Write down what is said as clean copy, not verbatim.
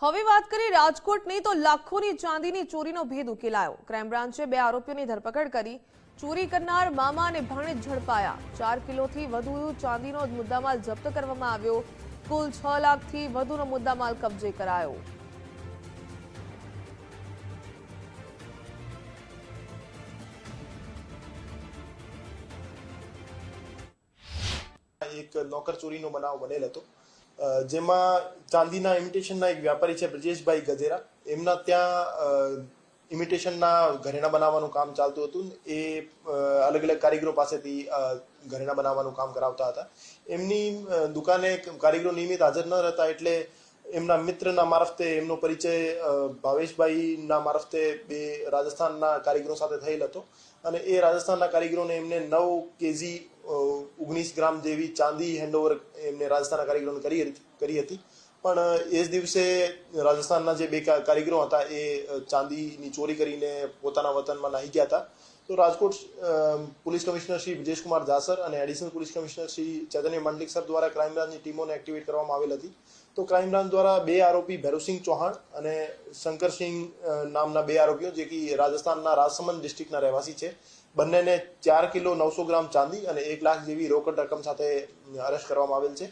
હવે વાત કરીએ રાજકોટની તો લાખોની ચાંદીની ચોરીનો ભેદ ઉકેલાયો। ક્રાઇમ બ્રાન્ચે 2 આરોપીઓની ધરપકડ કરી। ચોરી કરનાર મામા અને ભાણેજ ઝડપાયા। 4 કિલોથી વધુ ચાંદીનો મુદ્દામાલ જપ્ત કરવામાં આવ્યો। કુલ 6 લાખથી વધુનો મુદ્દામાલ કબજે કરાયો। एक नौकर चोरीનો બનાવ બનેલ હતો જેમાં ચાંદીના ઇમિટેશનના એક વ્યાપારી છે બ્રજેશભાઈ ગજેરા એમના ત્યાં ઇમિટેશનના ઘરેણા બનાવવાનું કામ ચાલતું હતું। એ અલગ અલગ કારીગરો પાસેથી ઘરેણા બનાવવાનું કામ કરાવતા હતા। એમની દુકાને કારીગરો નિયમિત હાજર ન રહેતા એટલે એમના મિત્રના મારફતે એમનો પરિચય ભાવેશભાઈના મારફતે બે રાજસ્થાનના કારીગરો સાથે થયેલ હતો અને એ રાજસ્થાનના કારીગરોને એમને 9 કેજી 19 ગ્રામ જેવી ચાંદી હેન્ડઓવર એમને રાજસ્થાનના કારીગરોને કરી હતી। પણ એ જ દિવસે રાજસ્થાનના જે બે કારીગરો હતા એ ચાંદીની ચોરી કરીને પોતાના વતનમાં નાહી ગયા હતા। તો રાજકોટ પોલીસ કમિશનર શ્રી બ્રિજેશ કુમાર જાસર અને એડિશનલ પોલીસ કમિશનર શ્રી ચૈતન્ય મંડલિક સર દ્વારા ક્રાઇમ બ્રાન્ચની ટીમોને એક્ટિવેટ કરવામાં આવેલ હતી। તો ક્રાઇમ બ્રાન્ચ દ્વારા 2 આરોપી ભૈરવસિંહ ચૌહાણ અને શંકરસિંહ નામના 2 આરોપીઓ જે કે રાજસ્થાનના રાજસમંદ ડિસ્ટ્રિક્ટના રહેવાસી છે બંનેને 4 કિલો 900 ગ્રામ ચાંદી અને 1 લાખ જેવી રોકડ રકમ સાથે અરેસ્ટ કરવામાં આવેલ છે।